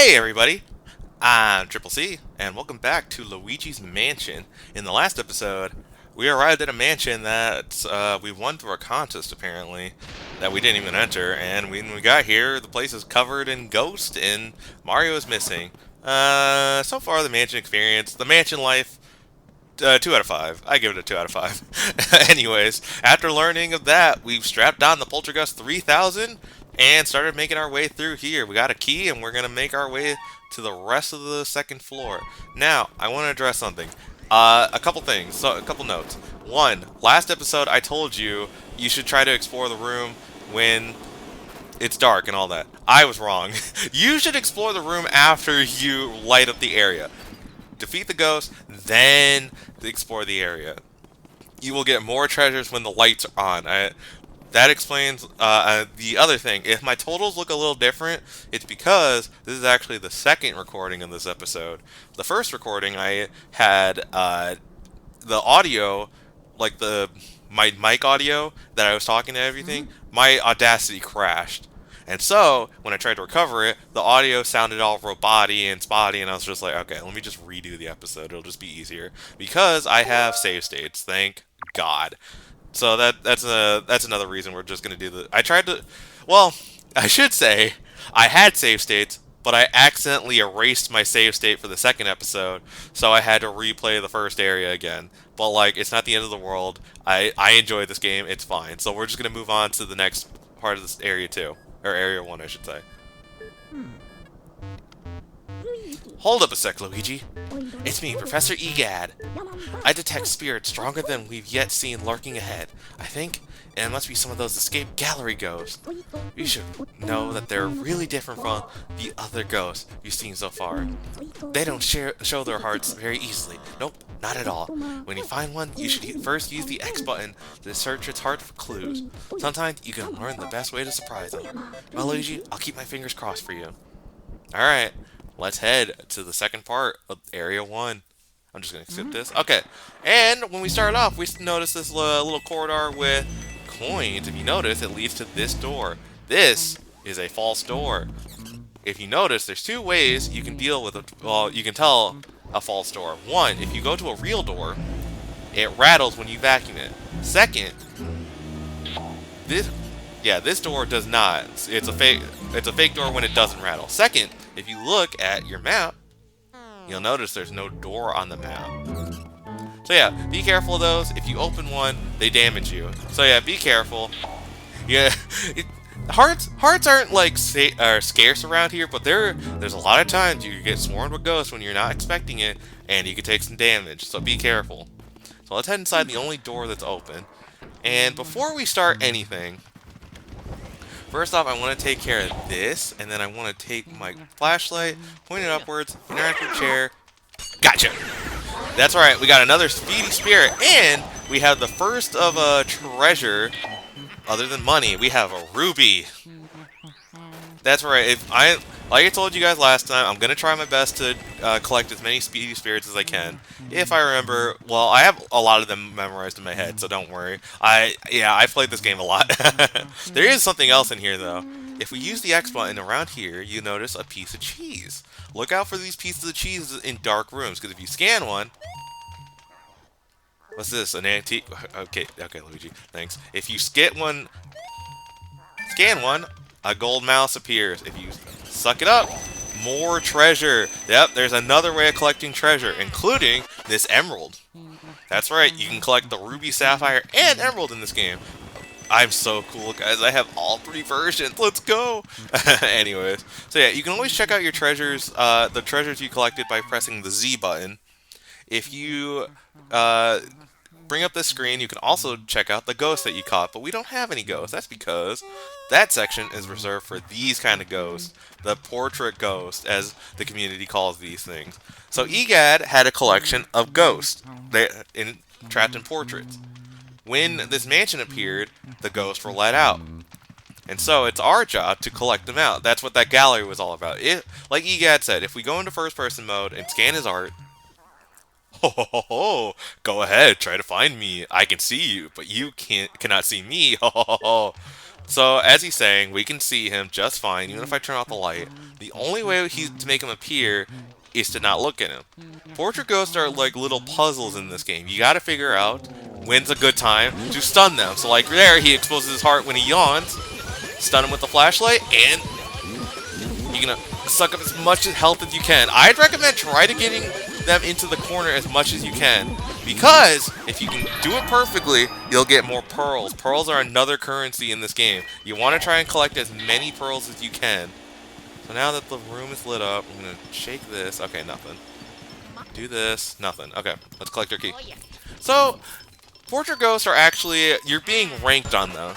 Hey everybody, I'm Triple C, and welcome back to Luigi's Mansion. In the last episode, we arrived at a mansion that we won through a contest apparently, that we didn't even enter, and when we got here, the place is covered in ghosts and Mario is missing. So far the mansion experience, the mansion life, 2 out of 5. I give it a 2 out of 5. Anyways, after learning of that, we've strapped on the Poltergust 3000 and started making our way through here. We got a key and we're going to make our way to the rest of the second floor. Now, I want to address something. A couple things, so a couple notes. One, last episode I told you you should try to explore the room when it's dark and all that. I was wrong. You should explore the room after you light up the area. Defeat the ghost, then explore the area. You will get more treasures when the lights are on. That explains the other thing. If my totals look a little different, it's because this is actually the second recording of this episode. The first recording, I had the audio, like my mic audio that I was talking to everything, my Audacity crashed. And so, when I tried to recover it, the audio sounded all roboty and spotty, and I was just like, okay, let me just redo the episode. It'll just be easier. Because I have save states, thank God. So that's another reason we're just gonna do the. I tried to, well, I should say, I had save states, but I accidentally erased my save state for the second episode, so I had to replay the first area again. But like, it's not the end of the world. I enjoyed this game. It's fine. So we're just gonna move on to the next part of this area two. Or Area 1, I should say. Hold up a sec, Luigi. It's me, Professor Egad. I detect spirits stronger than we've yet seen lurking ahead. I think it must be some of those escaped gallery ghosts. You should know that they're really different from the other ghosts you've seen so far. They don't show their hearts very easily. Nope, not at all. When you find one, you should first use the X button to search its heart for clues. Sometimes you can learn the best way to surprise them. Well, Luigi, I'll keep my fingers crossed for you. Alright, let's head to the second part of Area 1. I'm just going to skip this. Okay, and when we start off, we notice this little corridor with coins. If you notice, it leads to this door. This is a false door. If you notice, there's two ways you can deal with you can tell a false door. One, if you go to a real door, it rattles when you vacuum it. Second, this door does not. It's a fake door when it doesn't rattle. Second, if you look at your map, you'll notice there's no door on the map. So yeah, be careful of those. If you open one, they damage you. So yeah, be careful. Yeah, hearts aren't like scarce around here, but there's a lot of times you get swarmed with ghosts when you're not expecting it, and you can take some damage. So be careful. So let's head inside the only door that's open. And before we start anything, first off, I want to take care of this, and then I want to take my flashlight, point it upwards, interact with chair. Gotcha! That's right, we got another speedy spirit, and we have the first of a treasure, other than money. We have a ruby. That's right, like I told you guys last time, I'm going to try my best to collect as many speedy spirits as I can. If I remember, well, I have a lot of them memorized in my head, so don't worry. I've played this game a lot. There is something else in here, though. If we use the X button around here, you notice a piece of cheese. Look out for these pieces of cheese in dark rooms, because if you scan one... What's this, an antique? Okay, Luigi, thanks. If you scan one, a gold mouse appears. If you suck it up, more treasure. Yep, there's another way of collecting treasure, including this emerald. That's right, you can collect the ruby, sapphire, and emerald in this game. I'm so cool, guys. I have all three versions. Let's go! Anyways, so yeah, you can always check out your treasures, the treasures you collected by pressing the Z button. If you bring up this screen, you can also check out the ghosts that you caught, but we don't have any ghosts. That's because that section is reserved for these kind of ghosts, the portrait ghost, as the community calls these things. So Egad had a collection of ghosts trapped in portraits. When this mansion appeared, the ghosts were let out. And so it's our job to collect them out. That's what that gallery was all about. Like Egad said, if we go into first-person mode and scan his art, ho ho ho ho, go ahead, try to find me. I can see you, but you cannot see me. Ho ho ho ho. So, as he's saying, we can see him just fine, even if I turn off the light. The only way to make him appear is to not look at him. Portrait ghosts are like little puzzles in this game. You gotta figure out when's a good time to stun them. So, like there, he exposes his heart when he yawns, stun him with the flashlight, and you're gonna suck up as much health as you can. I'd recommend try to getting them into the corner as much as you can, because if you can do it perfectly, you'll get more pearls. Pearls are another currency in this game. You want to try and collect as many pearls as you can. So now that the room is lit up, I'm gonna shake this. Okay, nothing. Do this, nothing. Okay, let's collect our key. So, portrait ghosts are actually, you're being ranked on them.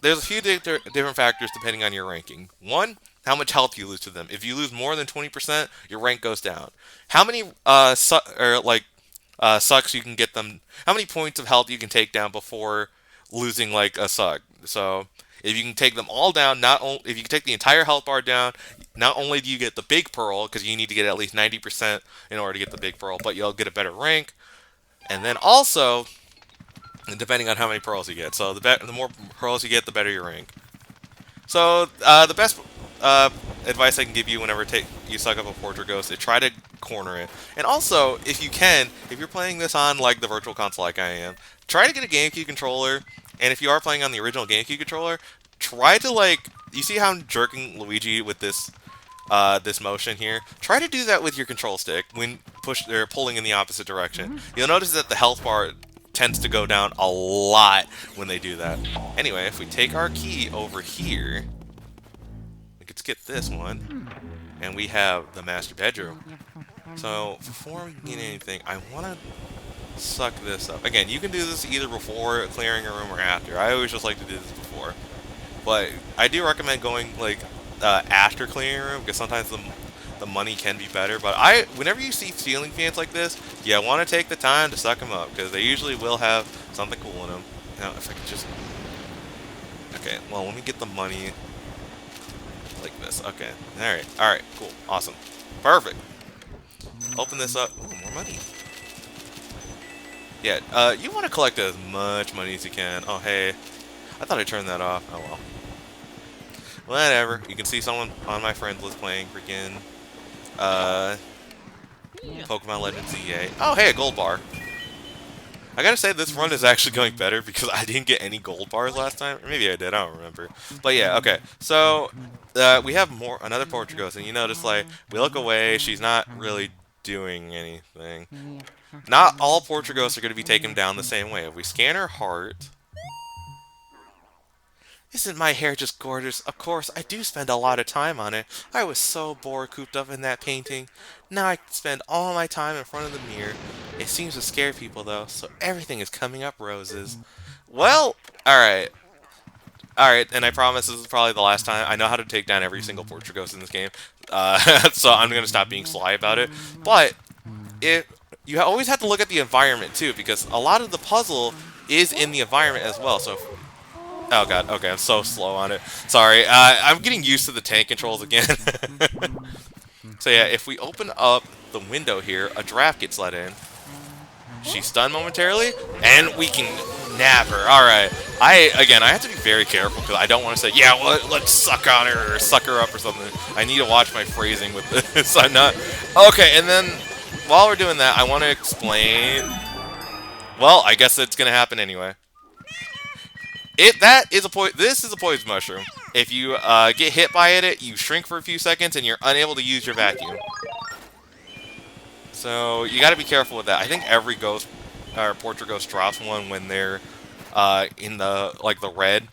There's a few different factors depending on your ranking. One, how much health you lose to them. If you lose more than 20%, your rank goes down. How many sucks you can get them? How many points of health you can take down before losing like a suck? So if you can take them all down, if you can take the entire health bar down, not only do you get the big pearl because you need to get at least 90% in order to get the big pearl, but you'll get a better rank. And then also, depending on how many pearls you get. So the more pearls you get, the better your rank. So the best advice I can give you whenever you suck up a portrait ghost is try to corner it. And also, if you can, if you're playing this on like the virtual console like I am, try to get a GameCube controller. And if you are playing on the original GameCube controller, try to like, you see how I'm jerking Luigi with this this motion here? Try to do that with your control stick when pulling in the opposite direction. You'll notice that the health bar tends to go down a lot when they do that. Anyway, if we take our key over here, let's get this one, and we have the master bedroom. So before we get anything, I want to suck this up. Again, you can do this either before clearing a room or after. I always just like to do this before, but I do recommend going like after clearing a room because sometimes the money can be better. But whenever you see ceiling fans like this, yeah, I want to take the time to suck them up because they usually will have something cool in them. Now, if I could just, okay, well, let me get the money like this. Okay, all right, cool, awesome, perfect. Open this up. Ooh, more money. Yeah, you want to collect as much money as you can. Oh, hey, I thought I turned that off. Oh well. Whatever. You can see someone on my friends list playing freaking Pokemon Legends EA. Oh, hey, a gold bar. I gotta say, this run is actually going better because I didn't get any gold bars last time. Or maybe I did, I don't remember. But yeah, okay. So, we have another portrait ghost, and you notice, like, we look away, she's not really doing anything. Not all portrait ghosts are going to be taken down the same way. If we scan her heart... Isn't my hair just gorgeous? Of course, I do spend a lot of time on it. I was so bored cooped up in that painting. Now I spend all my time in front of the mirror. It seems to scare people, though, so everything is coming up roses. Well, alright. Alright, and I promise this is probably the last time. I know how to take down every single portrait ghost in this game, so I'm going to stop being sly about it. But, you always have to look at the environment, too, because a lot of the puzzle is in the environment as well, so... Oh god, okay, I'm so slow on it. Sorry, I'm getting used to the tank controls again. So yeah, if we open up the window here, a draft gets let in. She's stunned momentarily, and we can nab her. Alright, I have to be very careful, because I don't want to say, yeah, well, let's suck on her, or suck her up, or something. I need to watch my phrasing with this. I'm not... Okay, and then, while we're doing that, I want to explain... Well, I guess it's going to happen anyway. This is a poison mushroom. If you get hit by it, you shrink for a few seconds and you're unable to use your vacuum. So you got to be careful with that. I think every ghost or portrait ghost drops one when they're in the red.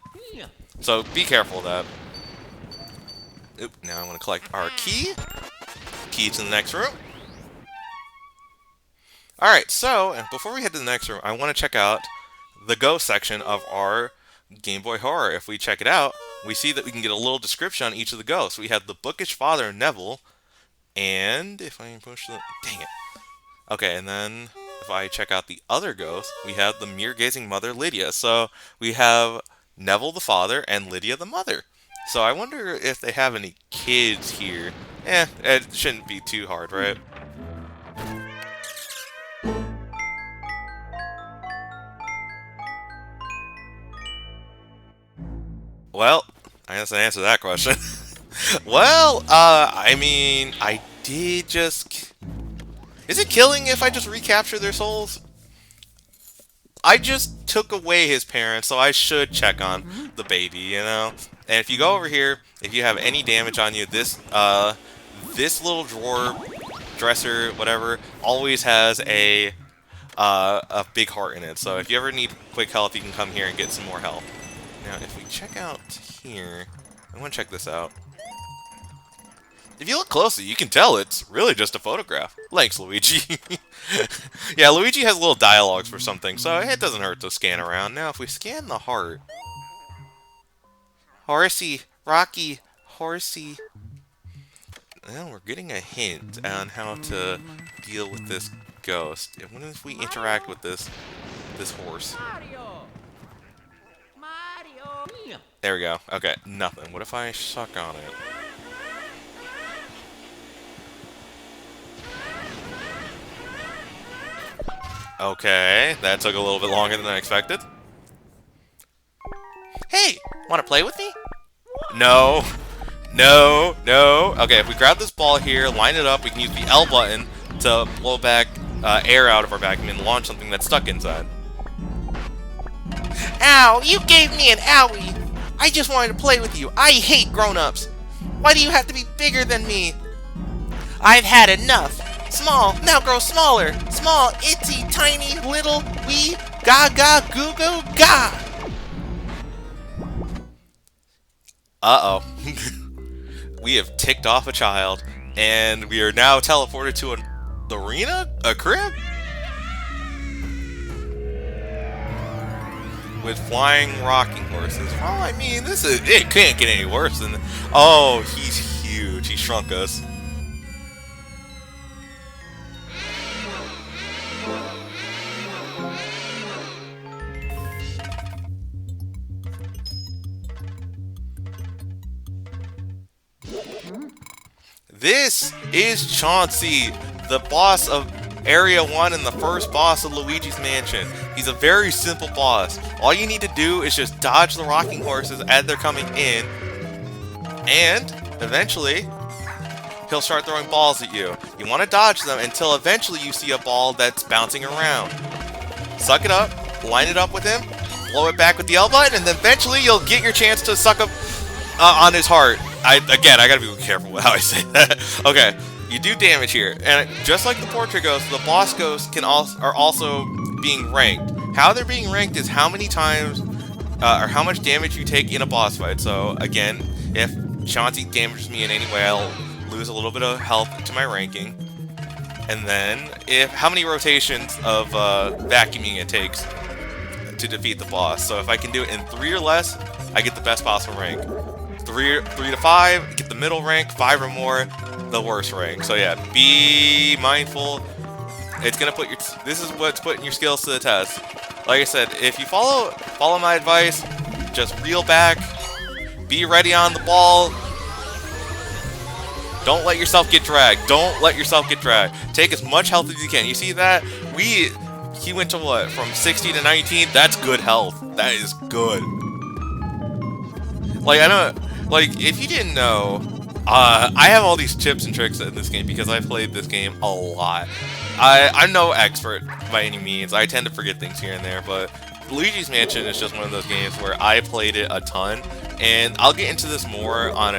So be careful of that. Oop, now I want to collect our key. Key to the next room. Alright, so before we head to the next room, I want to check out the ghost section of our Game Boy Horror. If we check it out, we see that we can get a little description on each of the ghosts. We have the bookish father, Neville, and if I can push the... Dang it. Okay, and then if I check out the other ghosts, we have the mirror-gazing mother, Lydia. So we have Neville the father and Lydia the mother. So I wonder if they have any kids here. It shouldn't be too hard, right? Well, I guess I answered that question. Well, I mean, I did just... Is it killing if I just recapture their souls? I just took away his parents, so I should check on the baby, you know? And if you go over here, if you have any damage on you, this little drawer, dresser, whatever, always has a big heart in it. So if you ever need quick health, you can come here and get some more health. Now, if we check out here, I want to check this out. If you look closely, you can tell it's really just a photograph. Thanks, Luigi. Yeah, Luigi has little dialogues for something, so it doesn't hurt to scan around. Now, if we scan the heart... Horsey, Rocky, Horsey. Well, we're getting a hint on how to deal with this ghost. What if we interact with this horse? There we go. Okay, nothing. What if I suck on it? Okay, that took a little bit longer than I expected. Hey, want to play with me? No. No, no. Okay, if we grab this ball here, line it up, we can use the L button to blow back air out of our vacuum and launch something that's stuck inside. Ow, you gave me an owie. I just wanted to play with you. I hate grown-ups. Why do you have to be bigger than me? I've had enough. Small, now grow smaller. Small, itsy, tiny, little, wee, gaga, goo goo, ga. Uh-oh. We have ticked off a child, and we are now teleported to an arena? A crib? With flying rocking horses. Well, I mean, it can't get any worse than... Oh, he's huge. He shrunk us. This is Chauncey, the boss of Area 1 and the first boss of Luigi's Mansion. He's a very simple boss. All you need to do is just dodge the rocking horses as they're coming in, and eventually he'll start throwing balls at you. You want to dodge them until eventually you see a ball that's bouncing around. Suck it up, line it up with him, blow it back with the L button, and then eventually you'll get your chance to suck up on his heart. I gotta be careful with how I say that. Okay, you do damage here, and just like the portrait ghost, the boss ghosts are also being ranked. How they're being ranked is how many times or how much damage you take in a boss fight. So again, if Chauncey damages me in any way, I'll lose a little bit of health to my ranking. And then how many rotations of vacuuming it takes to defeat the boss. So if I can do it in 3 or less, I get the best possible rank. 3 to 5, get the middle rank. 5 or more, the worst rank. So yeah, be mindful. It's gonna put this is what's putting your skills to the test. Like I said, if you follow my advice, just reel back, be ready on the ball. Don't let yourself get dragged. Don't let yourself get dragged. Take as much health as you can. You see that? He went to what? From 60 to 19? That's good health. That is good. Like, I know, like, if you didn't know, I have all these tips and tricks in this game because I've played this game a lot. I'm no expert by any means. I tend to forget things here and there, but Luigi's Mansion is just one of those games where I played it a ton, and I'll get into this more on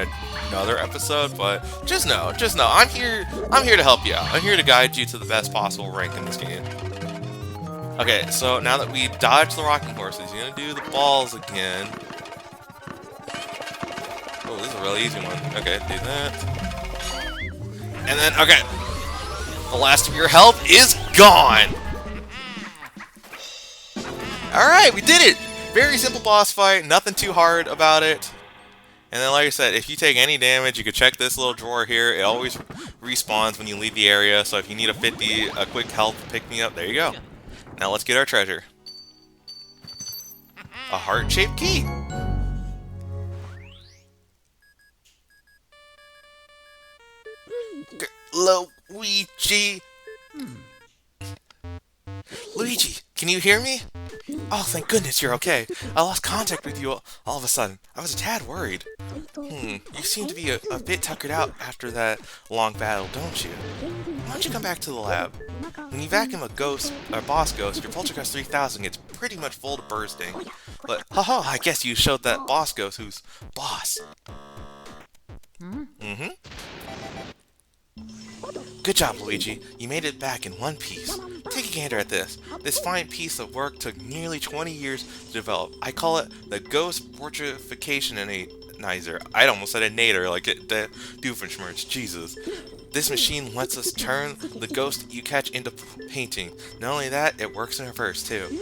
another episode, but just know, I'm here to help you out. I'm here to guide you to the best possible rank in this game. Okay, so now that we dodged the rocking horses, you're gonna do the balls again. Oh, this is a really easy one. Okay, do that. And then, okay. The last of your health is gone! Alright, we did it! Very simple boss fight, nothing too hard about it. And then, like I said, if you take any damage, you can check this little drawer here. It always respawns when you leave the area, so if you need a quick health pick-me-up, there you go. Now let's get our treasure. A heart-shaped key. Luigi! Luigi, can you hear me? Oh, thank goodness you're okay. I lost contact with you all of a sudden. I was a tad worried. You seem to be a bit tuckered out after that long battle, don't you? Why don't you come back to the lab? When you vacuum a ghost, or boss ghost, your Poltergust 3000 gets pretty much full to bursting. But, haha, I guess you showed that boss ghost who's boss. Mm-hmm. Good job, Luigi. You made it back in one piece. Take a gander at this. This fine piece of work took nearly 20 years to develop. I call it the Ghost Portrification Anizer. I almost said a nader, like the Doofenshmirtz. Jesus. This machine lets us turn the ghost you catch into painting. Not only that, it works in reverse, too.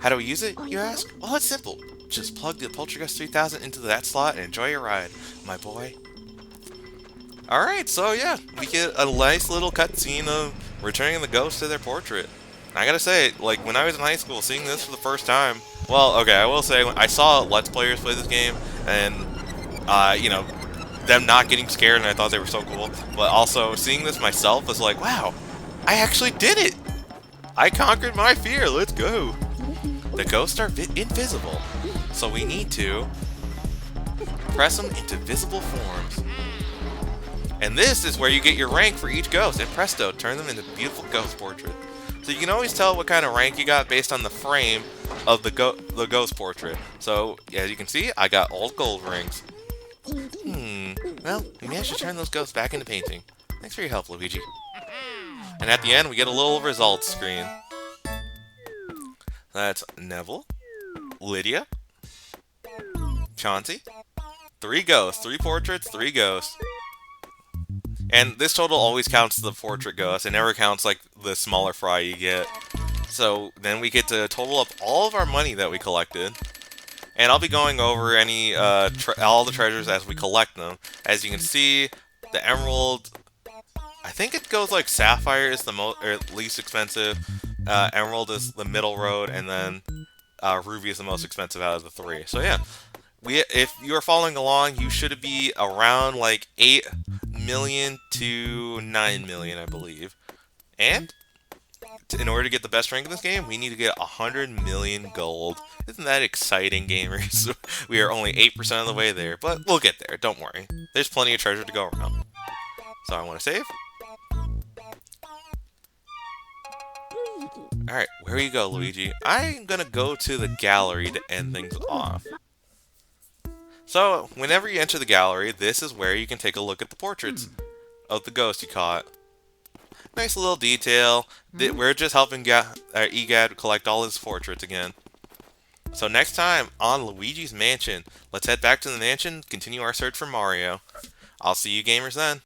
How do we use it, you ask? Well, it's simple. Just plug the Poltergust 3000 into that slot and enjoy your ride, my boy. Alright, so yeah, we get a nice little cutscene of returning the ghost to their portrait. And I gotta say, like, when I was in high school, seeing this for the first time, well, okay, I will say, I saw Let's Players play this game, and, you know, them not getting scared, and I thought they were so cool, but also seeing this myself was like, wow, I actually did it! I conquered my fear, let's go! The ghosts are invisible, so we need to press them into visible forms. And this is where you get your rank for each ghost, and presto, turn them into beautiful ghost portrait. So you can always tell what kind of rank you got based on the frame of the ghost portrait. So, as you can see, I got all gold rings. Well, we managed to turn those ghosts back into painting. Thanks for your help, Luigi. And at the end, we get a little results screen. That's Neville, Lydia, Chauncey, 3 ghosts, 3 portraits, 3 ghosts. And this total always counts the portrait ghost. It never counts, like, the smaller fry you get. So, then we get to total up all of our money that we collected. And I'll be going over all the treasures as we collect them. As you can see, the emerald, I think it goes like sapphire is the least expensive. Emerald is the middle road, and then ruby is the most expensive out of the 3. So yeah. If you are following along, you should be around like 8 million to 9 million, I believe. And in order to get the best rank in this game, we need to get 100 million gold. Isn't that exciting, gamers? We are only 8% of the way there, but we'll get there, don't worry. There's plenty of treasure to go around. So I want to save. Alright, where you go, Luigi? I'm gonna go to the gallery to end things off. So, whenever you enter the gallery, this is where you can take a look at the portraits of the ghost you caught. Nice little detail. We're just helping EGAD collect all his portraits again. So next time on Luigi's Mansion, let's head back to the mansion, continue our search for Mario. I'll see you gamers then.